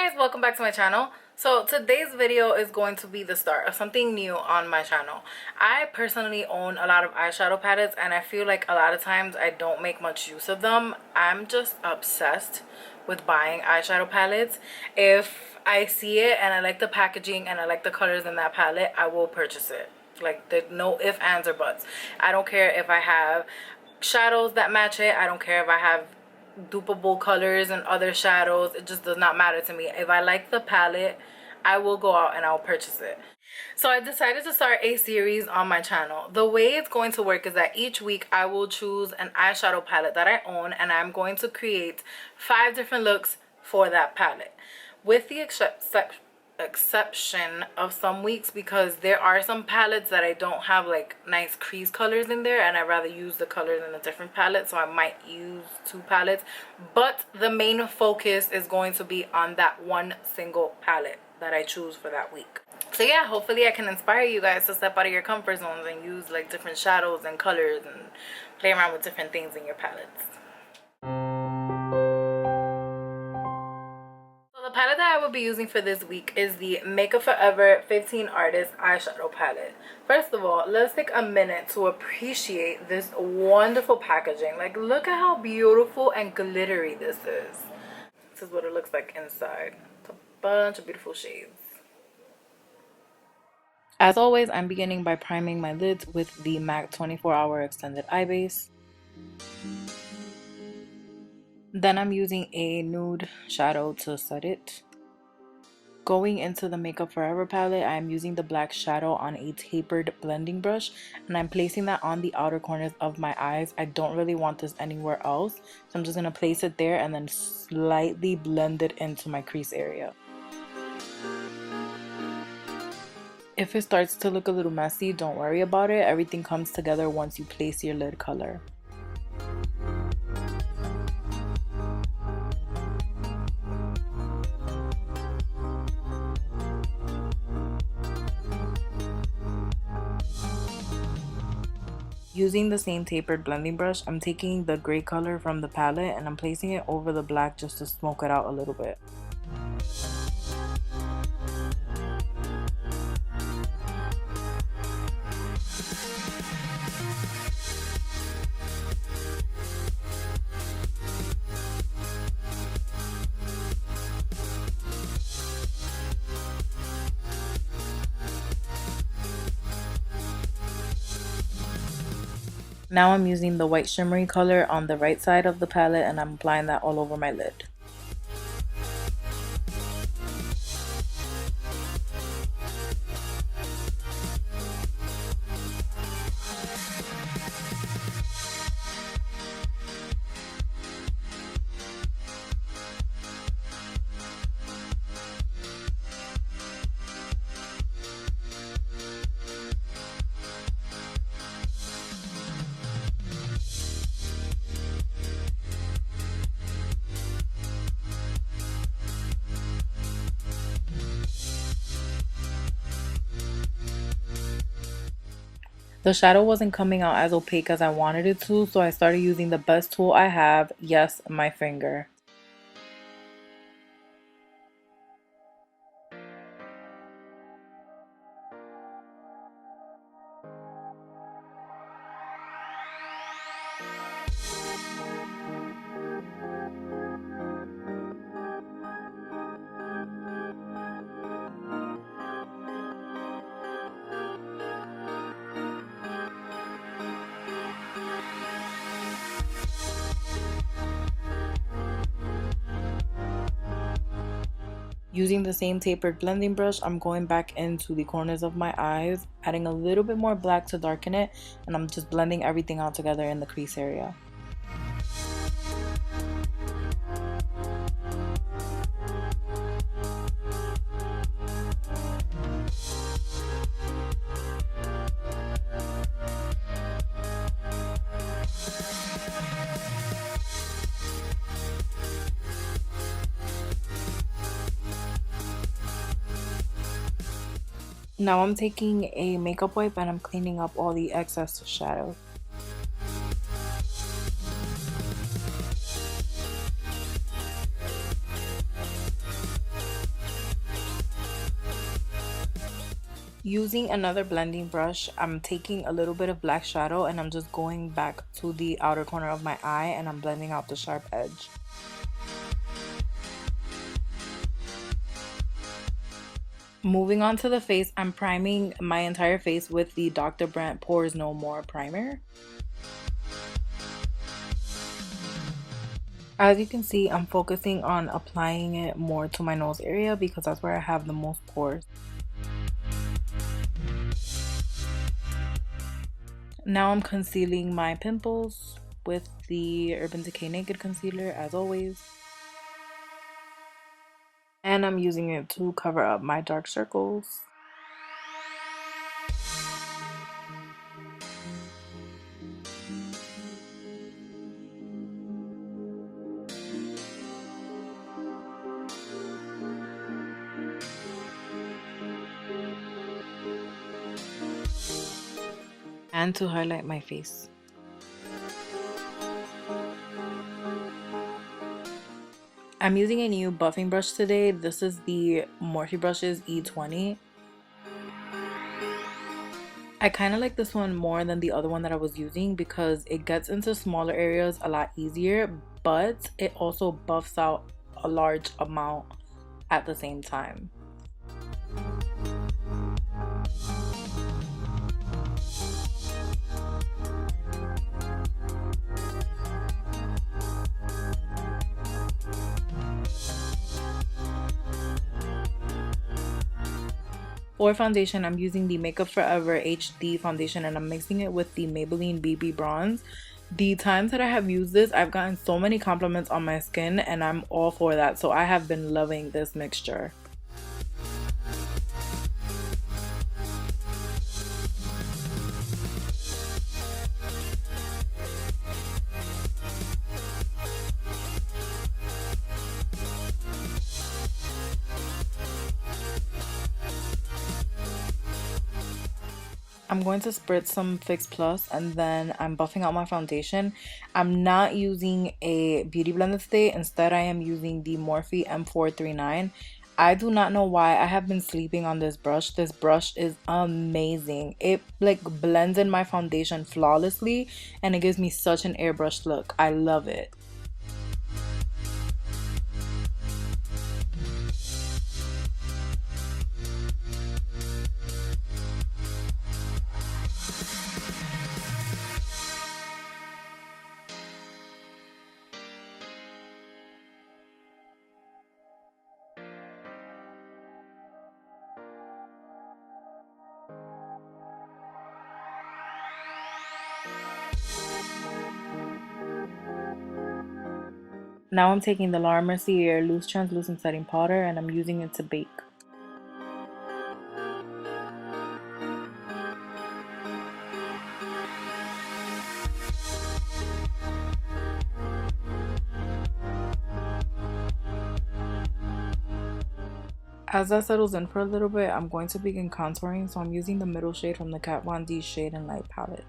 Hey guys, welcome back to my channel. So today's video is going to be the start of something new on my channel. I personally own a lot of eyeshadow palettes and I feel like a lot of times I don't make much use of them. I'm just obsessed with buying eyeshadow palettes. If I see it and I like the packaging and I like the colors in that palette, I will purchase it. Like, there's no ifs, ands, or buts. I don't care if I have shadows that match it. I don't care if I have dupable colors and other shadows. It just does not matter to me. If I like the palette, I will go out and I'll purchase it. So I decided to start a series on my channel. The way it's going to work is that each week I will choose an eyeshadow palette that I own and I'm going to create 5 different looks for that palette, with the exception of some weeks, because there are some palettes that I don't have like nice crease colors in there and I'd rather use the colors in a different palette, so I might use 2 palettes, but the main focus is going to be on that one single palette that I choose for that week. So yeah, hopefully I can inspire you guys to step out of your comfort zones and use like different shadows and colors and play around with different things in your palettes. The palette that I will be using for this week is the Makeup Forever 15 Artist Eyeshadow Palette. First of all, let's take a minute to appreciate this wonderful packaging. Like, look at how beautiful and glittery this is. This is what it looks like inside. It's a bunch of beautiful shades. As always, I'm beginning by priming my lids with the MAC 24-Hour Extended Eye Base. Then I'm using a nude shadow to set it. Going into the Makeup Forever palette, I'm using the black shadow on a tapered blending brush and I'm placing that on the outer corners of my eyes. I don't really want this anywhere else, so I'm just going to place it there and then slightly blend it into my crease area. If it starts to look a little messy, don't worry about it. Everything comes together once you place your lid color. Using the same tapered blending brush, I'm taking the gray color from the palette and I'm placing it over the black just to smoke it out a little bit. Now I'm using the white shimmery color on the right side of the palette and I'm applying that all over my lid. The shadow wasn't coming out as opaque as I wanted it to, so I started using the best tool I have, yes, my finger. Using the same tapered blending brush, I'm going back into the corners of my eyes, adding a little bit more black to darken it, and I'm just blending everything out together in the crease area. Now I'm taking a makeup wipe and I'm cleaning up all the excess shadow. Using another blending brush, I'm taking a little bit of black shadow and I'm just going back to the outer corner of my eye and I'm blending out the sharp edge. Moving on to the face, I'm priming my entire face with the Dr. Brandt Pores No More primer. As you can see, I'm focusing on applying it more to my nose area because that's where I have the most pores. Now I'm concealing my pimples with the Urban Decay Naked concealer as always. And I'm using it to cover up my dark circles. And to highlight my face. I'm using a new buffing brush today. This is the Morphe Brushes E20. I kind of like this one more than the other one that I was using because it gets into smaller areas a lot easier, but it also buffs out a large amount at the same time. For foundation, I'm using the Makeup Forever HD foundation and I'm mixing it with the Maybelline BB Bronze. The times that I have used this, I've gotten so many compliments on my skin and I'm all for that. So I have been loving this mixture. I'm going to spritz some Fix Plus and then I'm buffing out my foundation. I'm not using a beauty blender today. Instead, I am using the Morphe M439. I do not know why I have been sleeping on this brush. This brush is amazing. It like blends in my foundation flawlessly and it gives me such an airbrushed look. I love it. Now I'm taking the Mercier Loose Translucent Setting Powder and I'm using it to bake. As that settles in for a little bit, I'm going to begin contouring, so I'm using the middle shade from the Kat Von D Shade and Light palette.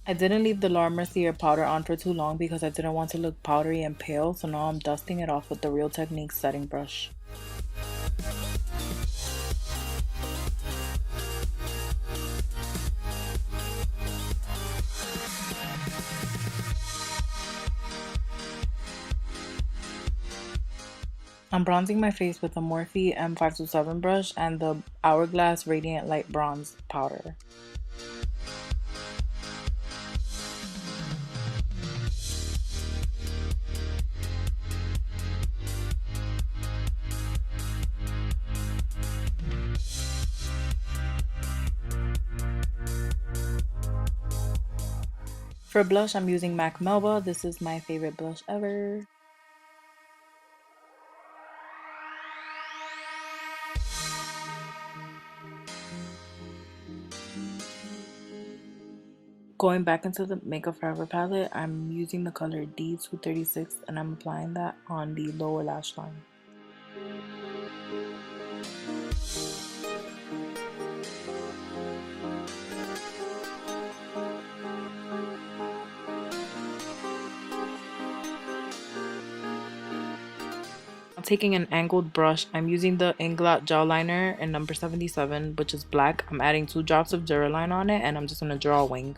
I didn't leave the La Mercier powder on for too long because I didn't want to look powdery and pale, so now I'm dusting it off with the Real Techniques setting brush. I'm bronzing my face with the Morphe M527 brush and the Hourglass Radiant Light Bronze powder. For blush, I'm using MAC Melba. This is my favorite blush ever. Going back into the Makeup Forever palette, I'm using the color D236 and I'm applying that on the lower lash line. I'm taking an angled brush. I'm using the Inglot gel liner in number 77, which is black. I'm adding 2 drops of Duraline on it and I'm just going to draw a wing.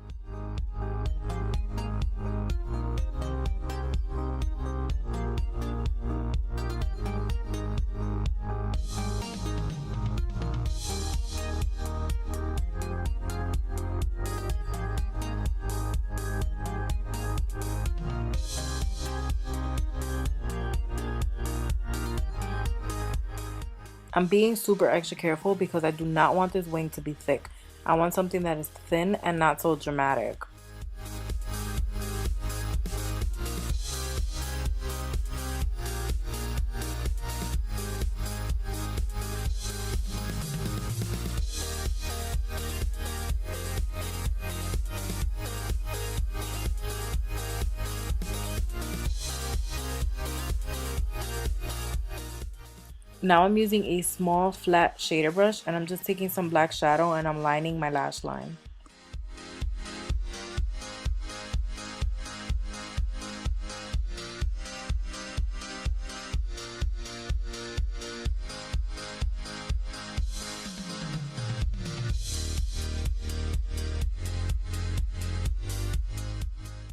I'm being super extra careful because I do not want this wing to be thick. I want something that is thin and not so dramatic. Now I'm using a small flat shader brush and I'm just taking some black shadow and I'm lining my lash line.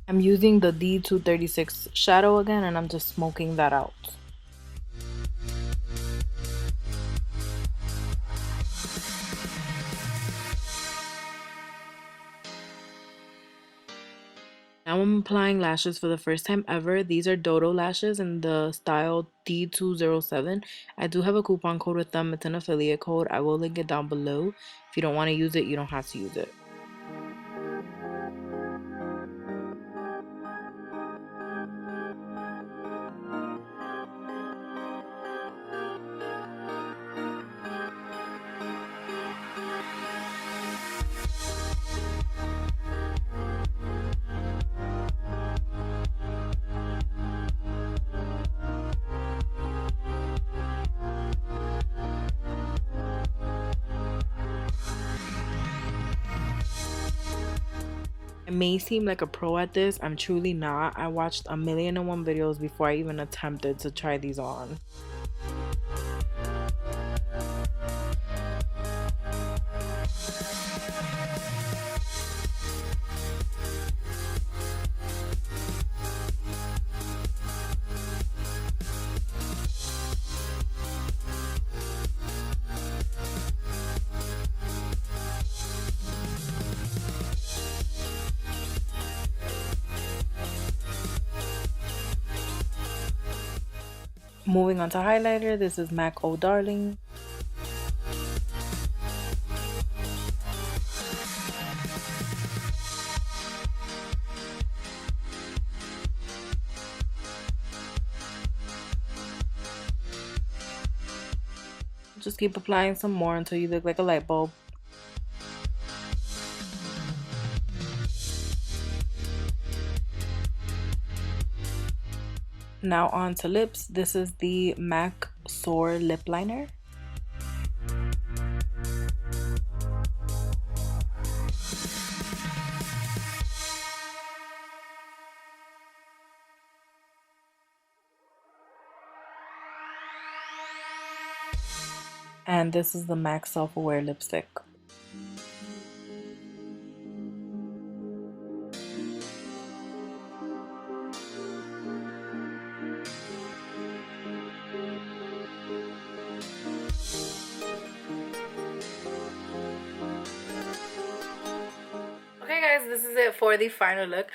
I'm using the D236 shadow again and I'm just smoking that out. Now I'm applying lashes for the first time ever. These are Dodo Lashes in the style D207. I do have a coupon code with them. It's an affiliate code. I will link it down below. If you don't want to use it, you don't have to use it. I may seem like a pro at this. I'm truly not. I watched 1,000,001 videos before I even attempted to try these on. Moving on to highlighter, this is MAC Oh Darling. Just keep applying some more until you look like a light bulb. Now on to lips. This is the MAC Soar lip liner. And this is the MAC Self Aware lipstick. Okay guys, this is it for the final look.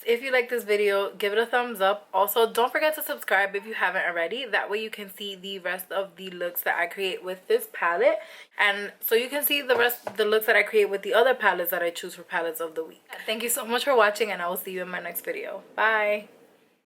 If you like this video, give it a thumbs up. Also, don't forget to subscribe if you haven't already. That way you can see the rest of the looks that I create with this palette. And so you can see the rest of the looks that I create with the other palettes that I choose for palettes of the week. Thank you so much for watching and I will see you in my next video. Bye!